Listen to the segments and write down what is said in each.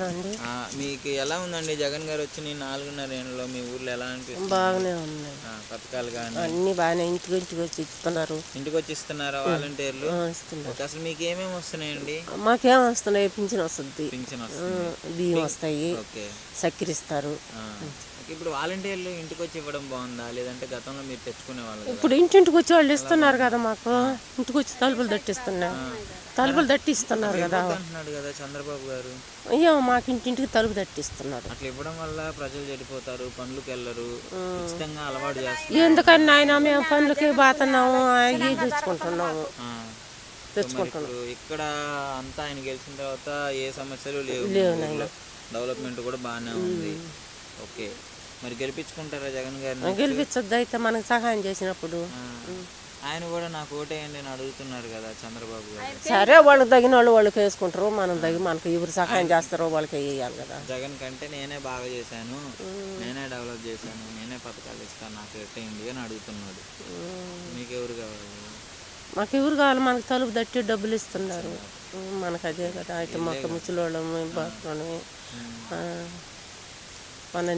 అండి. మీకు ఎలా ఉందండి జగన్ గారు వచ్చిన 4.5 ఏళ్ళలో మీ ఊర్లో ఎలా అనిపిస్తుంది? బాగానే ఉన్నాయి పథకాలు కానీ అన్ని బాగానే ఇంటికి వచ్చి ఇస్తున్నారు. ఇంటికి వచ్చి ఇస్తున్నారా వాలంటీర్లు? ఇస్తున్నారు. అసలు మీకు ఏమేమి వస్తున్నాయండి? మాకేం వస్తున్నాయి, పింఛన్ వస్తుంది, పింఛన్ వస్తుంది, బియ్యం వస్తాయి, ఓకే, చక్కెర ఇస్తారు. ఇప్పుడు వాలంటీర్లు ఇంటికి వచ్చి ఇవ్వడం బాగుందా లేదంటే గతంలో మీరు తెచ్చుకునే వాళ్ళు? ఇప్పుడు ఇంటింటికి వచ్చి వాళ్ళు ఇస్తున్నారు కదా, మాకు ఇంటికి వచ్చి తలుపులు తట్టిస్తున్నారు, తలుపులు తట్టిస్తున్నారు కదా అంటున్నాడు కదా చంద్రబాబు గారు. అయ్యో మాకు ఇంటింటికి తలుపు తట్టిస్తున్నారు. అట్లా ఇవ్వడం వల్ల ప్రజలు చెడిపోతారు, పనులకు వెళ్ళరు, ఉచితంగా అలవాటు చేస్తారు. ఎందుకని ఆయన మేము పనులకి బాతున్నాము, అవి తెచ్చుకుంటున్నాము. ఇక్కడ అంతా ఆయన గెలిచిన తర్వాత ఏ సమస్యలు లేవు, డెవలప్మెంట్ కూడా బాగానే ఉంది. ఓకే, మరి గెలిపించుకుంటారా జగన్ గారిని? గెలిపించొద్దు అయితే మనకు సహాయం చేసినప్పుడు. ఆయన కూడా నాకు ఓటేయండి అని అడుగుతున్నారు కదా చంద్రబాబు గారు. సరే, వాళ్ళకి తగిన వాళ్ళు వాళ్ళకి వేసుకుంటారు, మనకి ఎవరు సహాయం చేస్తారో వాళ్ళకి వేయాలి కదా. జగన్ కంటే నేనే బాగా చేశాను, నేనే డెవలప్ చేశాను, నేనే పథకాలు ఇస్తాను, నాకు ఎట్టేయండి అని అడుగుతున్నాడు. మీకు ఎవరు కావాలి? మాకు ఎవరు కావాలి? మనకు తలుపు తట్టి డబ్బులు ఇస్తున్నారు, మనకు అదే కదా. అయితే మొత్తం ముసలోళ్ళము బాగున్నాము.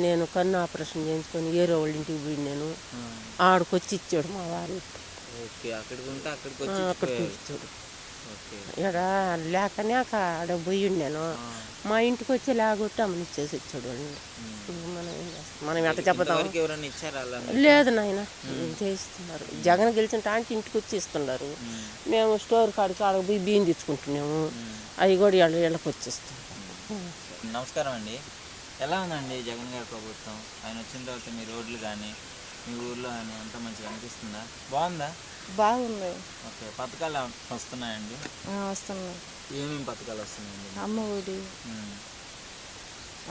నేను కన్ను ఆపరేషన్ చేయించుకొని ఏరో వాళ్ళ ఇంటికి పోయి నేను ఆడికొచ్చి ఇచ్చాడు మా వారిని. అక్కడికి ఇచ్చాడు. ఇక్కడ లేకనే ఆడ పోయి నేను మా ఇంటికి వచ్చి లేకొట్టి అమ్మని ఇచ్చేసి ఇచ్చాడు వాళ్ళని. మనం ఎట్ట చెప్తాం? లేదు నాయన, చేయిస్తున్నారు. జగన్ గెలిచిన టాంకి ఇంటికి వచ్చి ఇస్తున్నారు. మేము స్టోర్ కాడికి ఆడ పోయి బియ్యం తెచ్చుకుంటున్నాము, అవి కూడా వీళ్ళకి వచ్చేస్తాం. నమస్కారం అండి. ఎలా ఉందండి జగన్ గారి ప్రభుత్వం? ఆయన వచ్చిన తర్వాత మీ రోడ్లు కానీ మీ ఊర్లో కానీ అంత మంచిగా అనిపిస్తుందా? బాగుందా? బాగుంది. ఓకే, పథకాలు వస్తున్నాయండి? వస్తున్నాయి. ఏమేమి పథకాలు వస్తున్నాయండి? అమ్మ ఒడి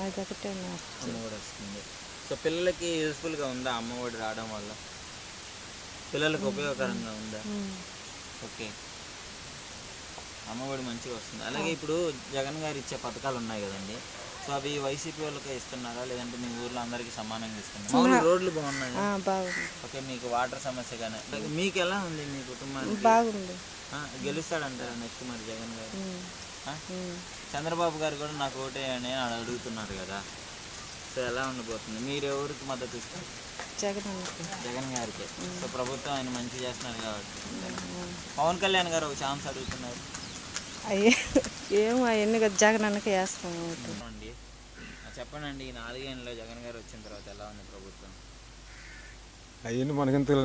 అది ఒకటే. అమ్మ ఒడి వస్తుంది. సో పిల్లలకి యూస్ఫుల్గా ఉందా అమ్మ ఒడి రావడం వల్ల? పిల్లలకు ఉపయోగకరంగా ఉందా? ఓకే, అమ్మ ఒడి మంచిగా వస్తుంది. అలాగే ఇప్పుడు జగన్ గారు ఇచ్చే పథకాలు ఉన్నాయి కదండి, సో అవి వైసీపీ వాళ్ళకే ఇస్తున్నారా లేదంటే మీ ఊర్లో అందరికి సమానంగా ఇస్తున్నారా? రోడ్లు బాగున్నాయి? బాగుంది. ఓకే, మీకు వాటర్ సమస్య కానీ మీకు ఎలా ఉంది? మీ కుటుంబానికి బాగుంది. గెలుస్తాడంటారా నెక్స్ట్ మరి జగన్ గారు? చంద్రబాబు గారు కూడా నాకు ఓటేయని అని అడుగుతున్నారు కదా, సో ఎలా ఉండబోతుంది? మీరు ఎవరికి మద్దతు ఇస్తారు? జగన్ గారికి. సో ప్రభుత్వం ఆయన మంచి చేస్తున్నారు కాబట్టి. పవన్ కళ్యాణ్ గారు ఒక ఛాన్స్ అడుగుతున్నారు. ఏమో అవన్నీ జగన్ అన్నకి వేస్తాం. చెప్పండి అండి, ఈ 4 ఏళ్ళలో జగన్ గారు వచ్చిన తర్వాత ఎలా ఉంది ప్రభుత్వం? అవన్నీ మనకెంతైనా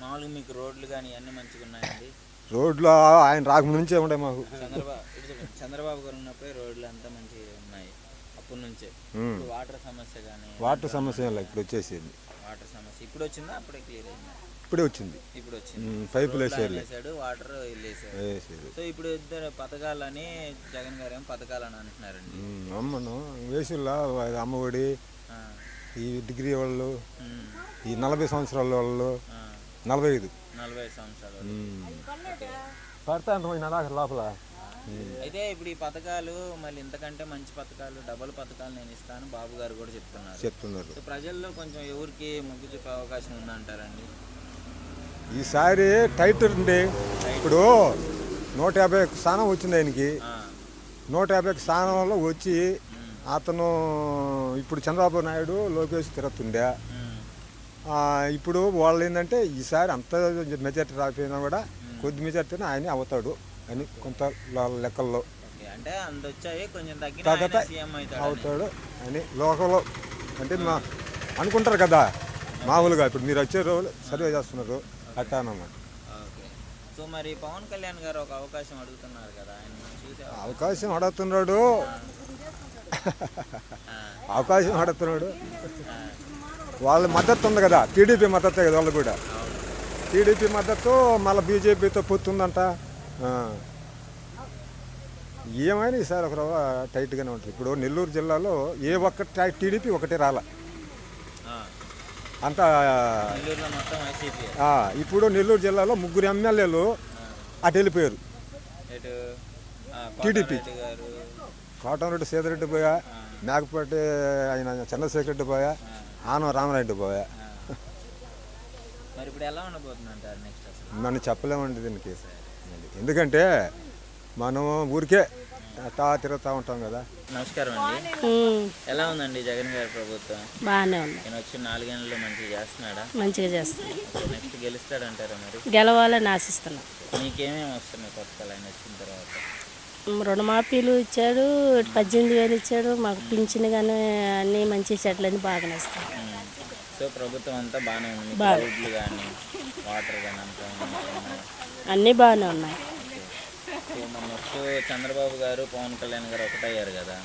మామూలుగా మీకు రోడ్లు కానీ అన్నీ మంచిగా ఉన్నాయండి? రోడ్లు ఆయన రాకముందు నుంచే ఉంటాయి మాకు. చంద్రబాబు గారు ఉన్నప్పుడే రోడ్లు అంతా మంచిగా ఉన్నాయి అప్పటి నుంచే. వాటర్ సమస్య కానీ? వాటర్ సమస్య ఇప్పుడు వచ్చేసింది. వాటర్ సమస్య ఇప్పుడు వచ్చిందా అప్పుడే క్లియర్ అయిందా? ఇప్పుడే వచ్చింది. ఇప్పుడు వచ్చింది. పైపులు వేసాడు, వాటర్ వేసాడు. సో ఇప్పుడు ఇద్దరు పథకాలని జగన్ గారు ఏమో పథకాలని అంటున్నారండి. అమ్మను వేసుల్లా అమ్మ ఒడి, ఈ డిగ్రీ వాళ్ళు, ఈ 40 సంవత్సరాల వాళ్ళు, 45 సంవత్సరాలు పడతాను లోపల. అయితే ఇప్పుడు ఈ పథకాలు మళ్ళీ ఇంతకంటే మంచి పథకాలు, డబుల్ పథకాలు నేను ఇస్తాను బాబు గారు కూడా చెప్తున్నారు. ప్రజల్లో కొంచెం ఎవరికి మొగ్గు చూపే అవకాశం ఉందంటారండి? ఈసారి టైట్ ఉండే. ఇప్పుడు 150 స్థానం వచ్చింది ఆయనకి. 150 స్థానంలో వచ్చి అతను ఇప్పుడు చంద్రబాబు నాయుడు, లోకేష్ తిరుగుతుండే. ఇప్పుడు వాళ్ళు ఏంటంటే ఈసారి అంత మెజార్టీ రాకపోయినా కూడా కొద్ది మెజార్టీనే ఆయనే అవుతాడు అని కొంత లెక్కల్లో అవుతాడు అని లోకంలో అంటే అనుకుంటారు కదా. మామూలుగా ఇప్పుడు మీరు వచ్చే రోజులు సర్వే చేస్తున్నారు అట్టా అన్నమాట. సో మరి పవన్ కళ్యాణ్ గారు ఒక అవకాశం అడుగుతున్నారు కదా, అవకాశం అడుగుతున్నాడు అవకాశం అడుగుతున్నాడు. వాళ్ళ మద్దతు ఉంది కదా, టీడీపీ మద్దతే కదా వాళ్ళు కూడా. టీడీపీ మద్దతు మళ్ళీ బీజేపీతో పొత్తుందంట. ఏమైనా ఈసారి ఒక టైట్గానే ఉంటుంది. ఇప్పుడు నెల్లూరు జిల్లాలో ఏ ఒక్క టీడీపీ ఒకటే రాల అంత. ఇప్పుడు నెల్లూరు జిల్లాలో 3 ఎమ్మెల్యేలు అటు వెళ్ళిపోయారు టీడీపీ. కోటమిరెడ్డి సీతారెడ్డి పోయా, మేకపాటి ఆయన చంద్రశేఖర్ రెడ్డి పోయా, ఆనవ రామరెడ్డి పోయా. నన్ను చెప్పలేమండి దీనికి. ఎందుకంటే మనం ఊరికే అట్టా తిరుగుతూ ఉంటాం కదా. నమస్కారం అండి. ఎలా ఉందండి జగన్ గారి ప్రభుత్వం? బాగానే ఉంది. నేను వచ్చి 4 ఏళ్ళలో మంచిగా చేస్తున్నాడా? మంచిగా చేస్తున్నాడు. నెక్స్ట్ గెలుస్తాడంటారా మరి? గెలవాలని ఆశిస్తున్నాం. మీకేమేమి వస్తున్నాయి కొత్తగా ఆయన వచ్చిన తర్వాత? రుణమాఫీలు ఇచ్చాడు, 18,000 ఇచ్చాడు, మాకు పింఛన్ కానీ అన్నీ మంచి చెట్లన్నీ బాగా ఇస్తాడు. సో ప్రభుత్వం అంతా బాగానే ఉంది, రోడ్లు కానీ వాటర్ కానీ అంతా అన్నీ బాగానే ఉన్నాయి. సో నెక్స్ట్ చంద్రబాబు గారు పవన్ కళ్యాణ్ గారు ఒకటయ్యారు కదా,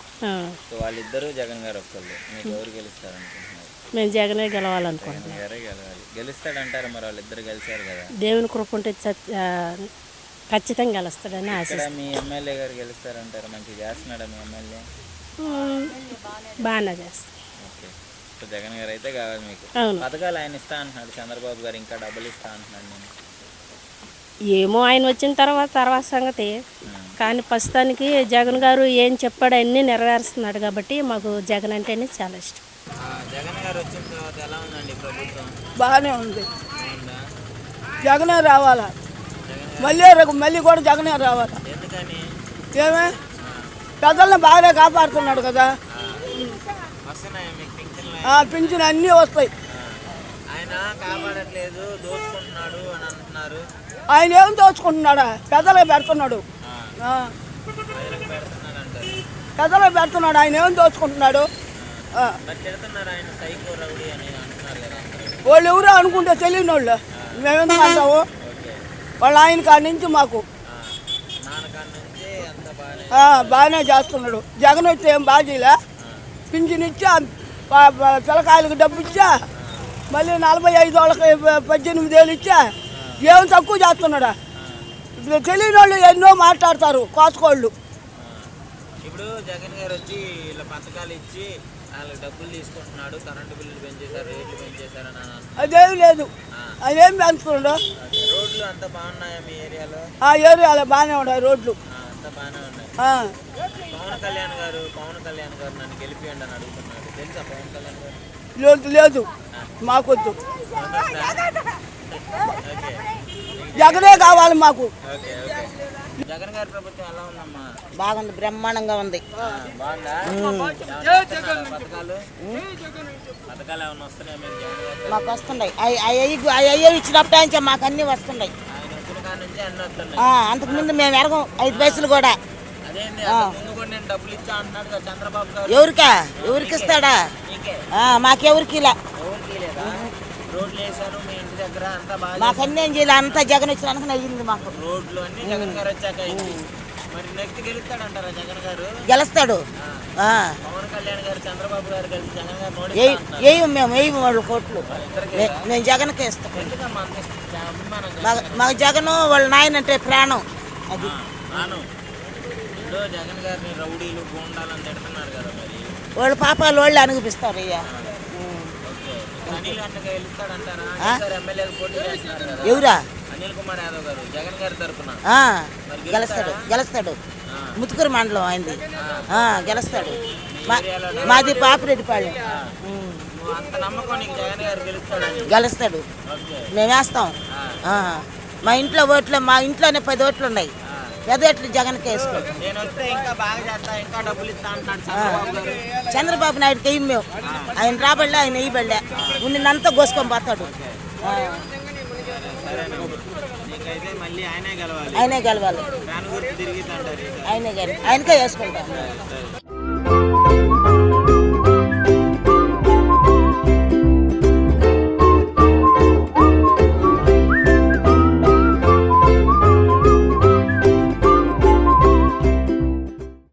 సో వాళ్ళిద్దరూ జగన్ గారు ఒక్కళ్ళు, మీకు ఎవరు గెలుస్తారనుకుంటున్నారు? మేము జగనే గెలవాలనుకుంటున్నాం. జగన్ గారే గెలవాలి. గెలుస్తాడంటారా మరి? వాళ్ళిద్దరు గెలిచారు కదా. దేవుని కృప ఉంటే ఖచ్చితంగా గెలుస్తాడని ఆశ. ఇక్కడ మీ ఎమ్మెల్యే గారు గెలుస్తారంటారా? మంచిగా చేస్తున్నాడా మీ ఎమ్మెల్యే? బాగానే చేస్తాడు. ఓకే, సో జగన్ గారు అయితే కావాలి మీకు. అవును. పథకాలు ఆయన ఇస్తా అంటున్నాడు చంద్రబాబు గారు, ఇంకా డబ్బులు ఇస్తా అంటున్నాడు. నేను ఏమో ఆయన వచ్చిన తర్వాత సంగతి, కానీ ప్రస్తుతానికి జగన్ గారు ఏం చెప్పాడు అన్నీ నెరవేరుస్తున్నాడు కాబట్టి మాకు జగన్ అంటేనే చాలా ఇష్టం. జగన్ గారు వచ్చిన తర్వాత ఎలా ఉందండి ప్రభుత్వం? బాగానే ఉంది. జగనే రావాలా, మళ్ళీ కూడా జగనే రావాలా. ఎందుకని? ఏమే పెద్దల్ని బాగానే కాపాడుతున్నాడు కదా. వస్తున్నాయా మీకు పింఛన్లు? పింఛన్ అన్నీ వస్తాయి. ఆయన కాపాడట్లేదు, దోచుకుంటున్నాడు అని అంటున్నారు. ఆయన ఏం దోచుకుంటున్నాడా? పెద్దలే పెడుతున్నాడు. ప్రజలకు పెడుతున్నాడు అంటారు. పెద్దలే పెడుతున్నాడు, ఆయన ఏం దోచుకుంటున్నాడు? మరి తిడుతున్నారు ఆయన సైకో రౌడీ అని అంటున్నారు కదా అందరూ. వాళ్ళు ఎవరో అనుకుంటే తెలియని వాళ్ళు మేమెందుకు అంటావు? వాళ్ళు ఆయన కాడి నుంచి మాకు నాన్నకాడ నుంచి అంత బాగానే చేస్తున్నాడు. జగన్ వస్తే ఏం బాగా చేయలే. పింఛన్ ఇచ్చా, పిల్లకాయలకు డబ్బు ఇచ్చా, మళ్ళీ 45 వాళ్ళకి 18,000 ఇచ్చా. ఏం తక్కువ చేస్తున్నాడా? తెలియని వాళ్ళు ఎన్నో మాట్లాడతారు కోసుకోళ్ళు. ఇప్పుడు జగన్ గారు వచ్చి ఇలా పథకాలు ఇచ్చి వాళ్ళకి డబ్బులు తీసుకుంటున్నాడు, కరెంటు బిల్లులు పెంచేశారు, రేట్లు పెంచేశారు అని అదేం లేదు. అదేం పెంచుతున్నాడు? రోడ్లు అంతా బాగున్నాయా మీ ఏరియాలో? ఏరియాలో బాగానే ఉన్నాయి రోడ్లు, అంతా బాగానే ఉన్నాయి. పవన్ కళ్యాణ్ గారు నన్ను గెలిపియండి అని అడుగుతున్నాడు. తెలుసా పవన్ కళ్యాణ్ గారు? లేదు మాకొద్దు. జగనే కావాలి మాకు. జగన్ గారి ప్రభుత్వం ఎలా ఉందమ్మా? బాగుంది, బ్రహ్మాండంగా ఉంది. బాగుందా? పథకాలు ఏమైనా వస్తున్నాయి మీకు జగన్ గారు? మాకు వస్తున్నాయి. అయ్యో ఇచ్చినప్పుడు ఆయన మాకు అన్నీ వస్తున్నాయి. ఆయన వచ్చిన కాడ నుంచి అన్నీ వస్తున్నాయి. అంతకుముందు మేము ఎరగం 5 పైసలు కూడా. అదేంటి ముందు కూడా నేను డబ్బులు ఇచ్చా అంటున్నాడు కదా చంద్రబాబు గారు. ఎవరికి ఇస్తాడా? మాకెవరికి ఇలా ఎవరికి లేదా? రోడ్లు వేసారు మీ ఇంటి దగ్గర, అంతా బాగా మాకు అన్నీ ఏం చేయాలి, అంతా జగన్ వచ్చినాక అయ్యింది మాకు. రోడ్లు అన్ని జగన్ గారు వచ్చాక అయింది. మరి నెక్స్ట్ గెలుస్తాడంటారా జగన్ గారు? గెలుస్తాడు. పవన్ కళ్యాణ్ గారు చంద్రబాబు గారు కలిసి జగన్ గారు మేము వేయము వాళ్ళు కోట్లు. మేము జగన్కే ఇస్తాం. మాకు జగన్ వాళ్ళ నాయన అంటే ప్రాణం. అది ఇప్పుడు జగన్ గారిని రౌడీలు గూండాలని తిడుతున్నారు కదా, మరి వాళ్ళ పాపాలు వాళ్ళు అనిపిస్తారు. అయ్యా అనిల్ అంటే గెలుస్తాడంటారా? ఎమ్మెల్యేలు పోటీ చేస్తున్నారు కదా. ఎవరా? అనిల్ కుమార్ యాదవ్ గారు జగన్ గారి తరఫున గెలుస్తాడు. ముతుకూరు మండలం అయింది, గెలుస్తాడు. మాది పాపిరెడ్డిపాళెం. అంత నమ్మకం నీకు జగన్ గారు గెలుస్తాడు. మేము వేస్తాం. మా ఇంట్లో ఓట్లు, మా ఇంట్లోనే 10 ఓట్లు ఉన్నాయి. 10 ఓట్లు జగన్కే వేసుకోండి. చంద్రబాబు నాయుడుకి వేయం మేము. ఆయన రాబడలే, ఆయన వేయబడలే, ఉన్నంతా కోసుకొని పోతాడు. ఆయనే గెలవాలి. ఆయనకే వేసుకుంటాం.